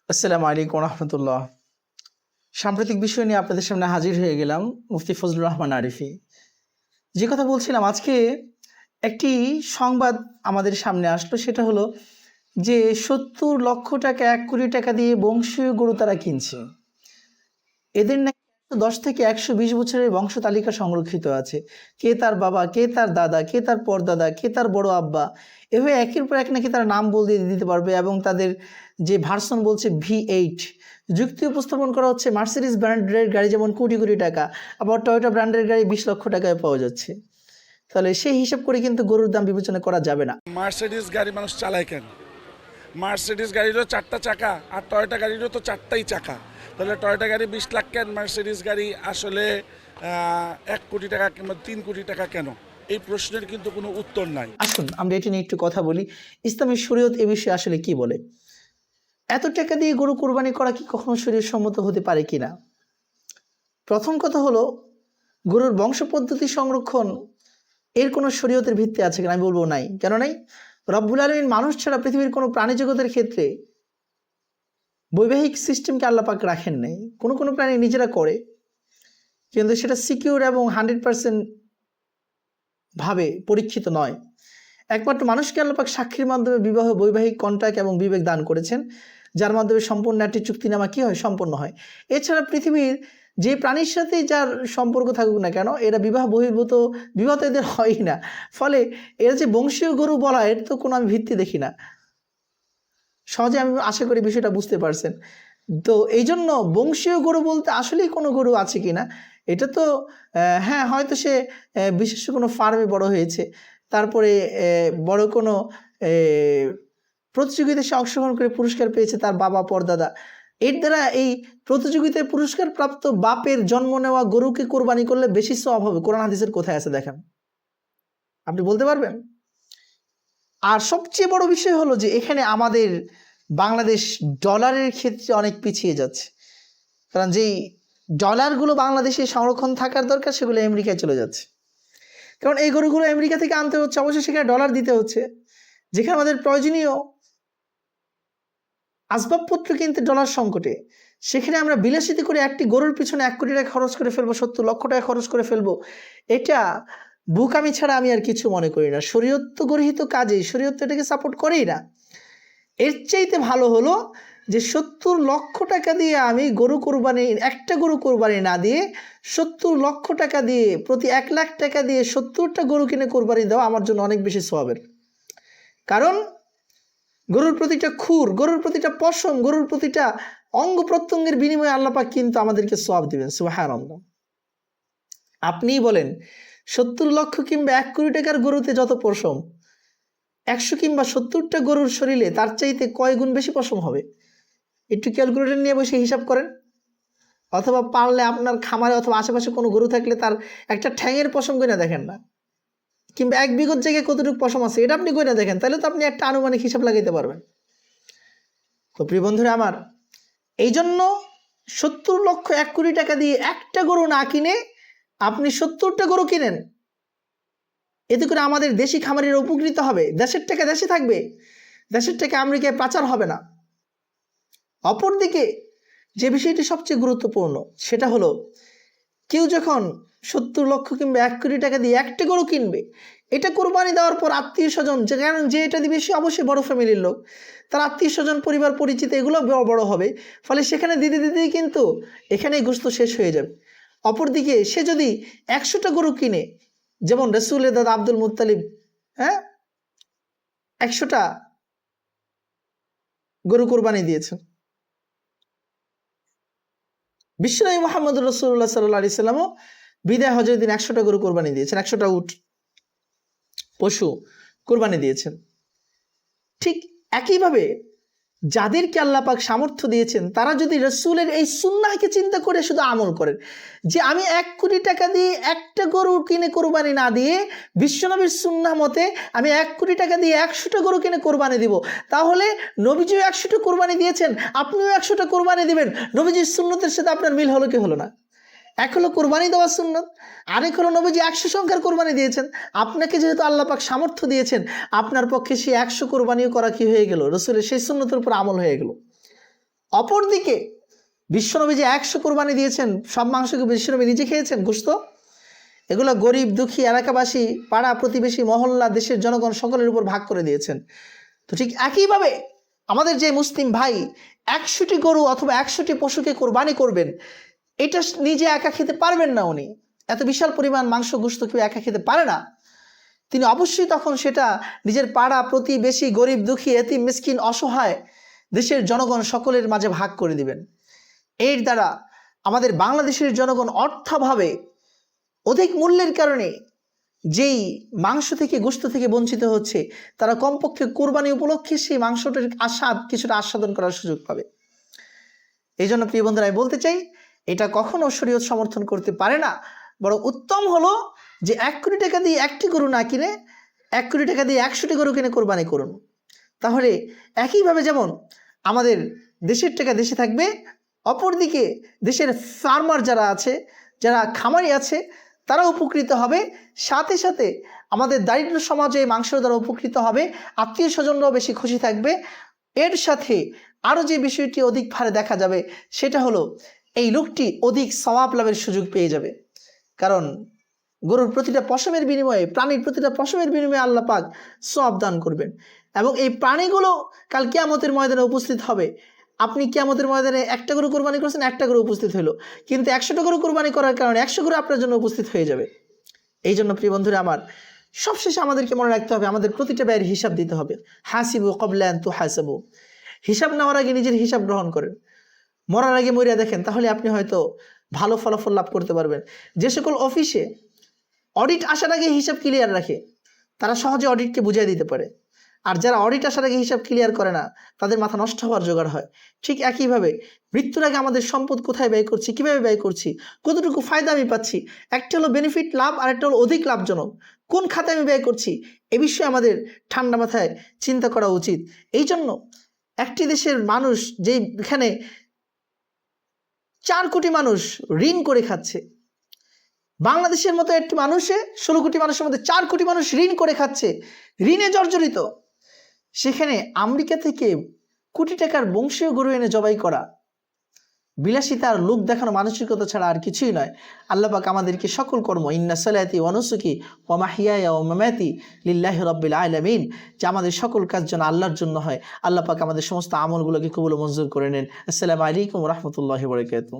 আসসালামু আলাইকুম রহমতুল্লাহ। সাম্প্রতিক বিষয় নিয়ে আপনাদের সামনে হাজির হয়ে গেলাম, মুফতি ফজলুর রহমান আরিফি। যে কথা বলছিলাম, আজকে একটি সংবাদ আমাদের সামনে আসলো, সেটা হলো যে ৭০ লক্ষ টাকা ১ কোটি টাকা দিয়ে বংশীয় গরু তারা কিনছে। এদের নাকি ১১০ থেকে ১২০ বছরের বংশ তালিকা সংরক্ষিত আছে। কে তার বাবা, কে তার দাদা, কে তার পরদাদা, কে তার বড় আব্বা, এভাবে একের পর এক নাকি তারা নাম বলে দিতে পারবে। এবং তাদের যে ভার্সন বলছে V8, যুক্তি উপস্থাপন করা হচ্ছে মার্সিডিজ ব্র্যান্ডের গাড়ি যেমন কোটি কোটি টাকা, আবার টয়োটা ব্র্যান্ডের গাড়ি ২০ লক্ষ টাকায় পাওয়া যাচ্ছে। তাহলে সেই হিসাব করে কিন্তু গরুর দাম বিবেচনা করা যাবে না। মার্সিডিজ গাড়ি মানুষ চালায় কেন? মার্সিডিজ গাড়িরও 4টা চাকা আর টয়োটা গাড়িরও তো 4টাই চাকা। তাহলে টয়োটা গাড়ি 20 লাখ কেন, মার্সিডিজ গাড়ি আসলে 1 কোটি টাকা কিংবা 3 কোটি টাকা কেন? এই প্রশ্নের কিন্তু কোনো উত্তর নাই। আসুন আমরা এটি নিয়ে একটু কথা বলি। ইসলামী শরীয়ত এ বিষয়ে আসলে কি বলে? এত টাকা দিয়ে গরু কোরবানি করা কি কখনো শরীয়ত সম্মত হতে পারে কিনা? প্রথম কথা হলো, গরুর বংশ পদ্ধতি সংরক্ষণ এর কোনো শরীয়তের ভিত্তি আছে কিনা? আমি বলবো নাই। কেন নাই? রব্বুল আলামিন মানুষ ছাড়া পৃথিবীর কোনো প্রাণী জগতের ক্ষেত্রে বৈবাহিক সিস্টেমকে আল্লাহ পাক রাখেন নাই। কোনো কোনো প্রাণী নিজেরা করে, কিন্তু সেটা সিকিউর এবং 100% ভাবে পরীক্ষিত নয়। একমাত্র মানুষকে আল্লাহ পাক সাক্ষীর মাধ্যমে বিবাহ, বৈবাহিক কন্ট্রাক্ট এবং বিবেক দান করেছেন, যার মাধ্যমে সম্পূর্ণ একটি চুক্তিনামা কী হয়? সম্পন্ন হয়। এছাড়া পৃথিবীর যে প্রাণীর সাথেই যার সম্পর্ক থাকুক না কেন, এরা বিবাহ বহির্ভূত, বিবাহ তো এদের হয়ই না। ফলে এরা যে বংশীয় গরু বলা, এর তো কোনো আমি ভিত্তি দেখি না। সহজে আমি আশা করি বিষয়টা বুঝতে পারছেন। তো এই জন্য বংশীয় গরু বলতে আসলেই কোনো গরু আছে কি না, এটা তো হ্যাঁ, হয়তো সে বিশেষ কোনো ফার্মে বড় হয়েছে, তারপরে বড় কোনো প্রতিযোগিতায় সে অংশগ্রহণ করে পুরস্কার পেয়েছে তার বাবা পরদাদা, এর দ্বারা এই প্রতিযোগিতায় পুরস্কার প্রাপ্ত বাপের জন্ম নেওয়া গরুকে কোরবানি করলে বেশি সওয়াব হবে। কোরআন হাদিসের কোথায় আছে দেখেন, আপনি বলতে পারবেন? আর সবচেয়ে বড় বিষয় হলো যে এখানে আমাদের বাংলাদেশ ডলারের ক্ষেত্রে অনেক পিছিয়ে যাচ্ছে। কারণ যেই ডলারগুলো বাংলাদেশে সংরক্ষণ থাকার দরকার, সেগুলো আমেরিকায় চলে যাচ্ছে। কারণ এই গরুগুলো আমেরিকা থেকে আনতে হচ্ছে, অবশ্যই সেখানে ডলার দিতে হচ্ছে। যেখানে আমাদের প্রয়োজনীয় আসবাবপত্র কিনতে ডলার সংকটে, সেখানে আমরা বিলাসিতা করে একটি গরুর পিছনে ১ কোটি টাকা খরচ করে ফেলবো, ৭০ লক্ষ টাকা খরচ করে ফেলবো। এটা বুকামি ছাড়া আমি আর কিছু মনে করি না। শরীয়ত গৃহীত কাজেই শরীয়ত এটাকে সাপোর্ট করেই না। এর চাইতে ভালো হলো যে ৭০ লক্ষ টাকা দিয়ে আমি গরু কোরবানি, একটা গরু কোরবানি না দিয়ে ৭০ লক্ষ টাকা দিয়ে, প্রতি ১ লাখ টাকা দিয়ে ৭০টা গরু কিনে কোরবানি দেওয়া আমার জন্য অনেক বেশি সওয়াবের। কারণ গরুর প্রতিটা খুর, গরুর প্রতিটা পশম, গরুর প্রতিটা অঙ্গ প্রত্যঙ্গের বিনিময়ে আল্লাহ পাক কিন্তু আমাদেরকে সওয়াব দিবেন। সুবহানাল্লাহ। আপনিই বলেন, ৭০ লক্ষ কিংবা ১ কোটি টাকার গরুতে যত পশম, ১০০ কিংবা ৭০টা গরুর শরীরে তার চাইতে কয় গুণ বেশি পশম হবে? একটু ক্যালকুলেটর নিয়ে বসে হিসাব করেন। অথবা পারলে আপনার খামারে অথবা আশেপাশে কোনো গরু থাকলে তার একটা ঠ্যাঙের পশম গয়না দেখেন না, কিংবা ১ বিঘত জায়গায় কতটুকু পশম আছে এটা আপনি গয়না দেখেন, তাহলে তো আপনি একটা আনুমানিক হিসাব লাগাইতে পারবেন। তো প্রিয় বন্ধুরা আমার, এই জন্য ৭০ লক্ষ ১ কোটি টাকা দিয়ে একটা গরু না কিনে আপনি ৭০টা গরু কিনেন। এতে করে আমাদের দেশি খামারিরা উপকৃত হবে, দেশের টাকা দেশে থাকবে, দেশের টাকা আমেরিকায় পাচার হবে না। অপরদিকে যে বিষয়টি সবচেয়ে গুরুত্বপূর্ণ, সেটা হলো কেউ যখন ৭০ লক্ষ কিংবা ১ কোটি টাকা দিয়ে একটা গরু কিনবে, এটা কোরবানি দেওয়ার পর আত্মীয় স্বজন, যে এটা দিবে সে অবশ্যই বড় ফ্যামিলির লোক, তার আত্মীয় স্বজন, পরিবার পরিচিত এগুলো বড় হবে। ফলে সেখানে দিতে দিতেই কিন্তু এখানেই গোশত শেষ হয়ে যাবে। অপরদিকে সে যদি ১০০টা গরু কিনে, যেমন রসুলের দাদা আব্দুল মুত্তালিব ১০০টা গরু কোরবানি দিয়েছেন। বিশ্বনবী মুহাম্মদ রাসূলুল্লাহ সাল্লাল্লাহু আলাইহি সাল্লামও বিদায় হজের দিন ১০০টা গরু কোরবানি দিয়েছেন, ১০০টা উট পশু কোরবানি দিয়েছেন। ঠিক একইভাবে যাদেরকে আল্লাহ পাক সামর্থ্য দিয়েছেন, তারা যদি রসুলের এই সুন্নাহকে চিন্তা করে শুধু আমল করেন, যে আমি ১ কোটি টাকা দিয়ে একটা গরু কিনে কোরবানি না দিয়ে বিশ্বনবীর সুন্নাহ মতে আমি ১ কোটি টাকা দিয়ে ১০০টা গরু কিনে কোরবানি দিব, তাহলে নবীজিও ১০০টা কোরবানি দিয়েছেন, আপনিও ১০০টা কোরবানি দিবেন। নবীজির সুন্নতের সাথে আপনার মিল হলো কি হলো না? এক হলো কোরবানি দেওয়ার সুন্নত, আরেক হলো নবীজি ১০০ সংখ্যার কোরবানি দিয়েছেন। আপনাকে যেহেতু আল্লাহ পাক সামর্থ্য দিয়েছেন, আপনার পক্ষে সেই ১০০ কোরবানিও করা কি হয়ে গেল? রসুলের সেই সুন্নতের উপর আমল হয়ে গেল। অপরদিকে বিশ্বনবী যে 100 কোরবানি দিয়েছেন, সব মাংসকে বিশ্বনবী নিজে খেয়েছেন গোশত। এগুলো গরিব দুঃখী এলাকাবাসী, পাড়া প্রতিবেশী, মহল্লা, দেশের জনগণ সকলের উপর ভাগ করে দিয়েছেন। তো ঠিক একইভাবে আমাদের যে মুসলিম ভাই 100টি গরু অথবা 100টি পশুকে কোরবানি করবেন, এটা নিজে একা খেতে পারবেন না। উনি এত বিশাল পরিমাণ মাংস গোশত কেউ একা খেতে পারে না। তিনি অবশ্যই তখন সেটা নিজের পাড়া প্রতিবেশী, গরিব দুঃখী, এতিম মিসকিন, অসহায়, দেশের জনগণ সকলের মাঝে ভাগ করে দিবেন। এর দ্বারা আমাদের বাংলাদেশের জনগণ অর্থাভাবে অধিক মূল্যের কারণে যেই মাংস থেকে, গোশত থেকে বঞ্চিত হচ্ছে, তারা কমপক্ষে কোরবানি উপলক্ষে সেই মাংসটার কিছুটা আস্বাদন করার সুযোগ পাবে। এই জন্য প্রিয় বন্ধুরা, আমি বলতে চাই, এটা কখনো শরীয়ত সমর্থন করতে পারে না। বড় উত্তম হলো যে 1 কোটি টাকা দিয়ে একটি গরু না কিনে 1 কোটি টাকা দিয়ে 100টি গরু কিনে কোরবানি করুন। তাহলে একইভাবে যেমন আমাদের দেশের টাকা দেশে থাকবে, অপরদিকে দেশের ফার্মার যারা আছে, যারা খামারি আছে, তারা উপকৃত হবে। সাথে সাথে আমাদের দারিদ্র সমাজে মাংসের দ্বারা উপকৃত হবে, আত্মীয় স্বজনরাও বেশি খুশি থাকবে। এর সাথে আরও যে বিষয়টি অধিক ভারে দেখা যাবে, সেটা হলো এই লোকটি অধিক সওয়াব লাভের সুযোগ পেয়ে যাবে। কারণ গরুর প্রতিটা পশমের বিনিময়ে, প্রাণীর প্রতিটা পশমের বিনিময়ে আল্লাহ পাক সওয়াব দান করবেন। এবং এই প্রাণীগুলো কাল কিয়ামতের ময়দানে উপস্থিত হবে। আপনি কিয়ামতের ময়দানে একটা গরু কোরবানি করেছেন, একটা গরু উপস্থিত হলো, কিন্তু 100টা গরু কোরবানি করার কারণে 100 গরু আপনার জন্য উপস্থিত হয়ে যাবে। এই জন্য প্রিয় বন্ধুরা আমার, সবশেষে আমাদেরকে মনে রাখতে হবে, আমাদের প্রতিটা ব্যয়ের হিসাব দিতে হবে। হাসিবু ক্বাবলা আন তুহাসাবু। হিসাব নেওয়ার আগে নিজের হিসাব গ্রহণ করেন, মরার আগে মরিয়া দেখেন, তাহলে আপনি হয়তো ভালো ফলাফল লাভ করতে পারবেন। যে সকল অফিসে অডিট আসার আগে হিসাব ক্লিয়ার রাখে, তারা সহজে অডিটকে বুঝিয়ে দিতে পারে। আর যারা অডিট আসার আগে হিসাব ক্লিয়ার করে না, তাদের মাথা নষ্ট হওয়ার জোগাড় হয়। ঠিক একইভাবে মৃত্যুর আগে আমাদের সম্পদ কোথায় ব্যয় করছি, কিভাবে ব্যয় করছি, কতটুকু ফায়দা আমি পাচ্ছি, একটা হলো বেনিফিট লাভ আর একটা হলো অধিক লাভজনক, কোন খাতে আমি ব্যয় করছি, এ বিষয়ে আমাদের ঠান্ডা মাথায় চিন্তা করা উচিত। এই জন্য একটি দেশের মানুষ যেখানে 4 কোটি মানুষ ঋণ করে খাচ্ছে, বাংলাদেশের মতো একটি মানুষে 16 কোটি মানুষের মধ্যে 4 কোটি মানুষ ঋণ করে খাচ্ছে, ঋণে জর্জরিত, সেখানে আমেরিকা থেকে কোটি টাকার বংশীয় গরু এনে জবাই করা বিলাসিতার লোক দেখানো মানসিকতা ছাড়া আর কিছুই নয়। আল্লাহ পাক আমাদেরকে সকল কর্ম, ইন্না সালাতি ওয়া নুসুকি ওয়া মাহইয়ায়া ওয়া মামাতি লিল্লাহি রাব্বিল আলামিন, যে আমাদের সকল কাজ যেন আল্লাহর জন্য হয়। আল্লাহ পাক আমাদের সমস্ত আমলগুলোকে কবুল ও মঞ্জুর করে নেন। আসসালামু আলাইকুম ওয়া রাহমাতুল্লাহি ওয়া বারাকাতুহু।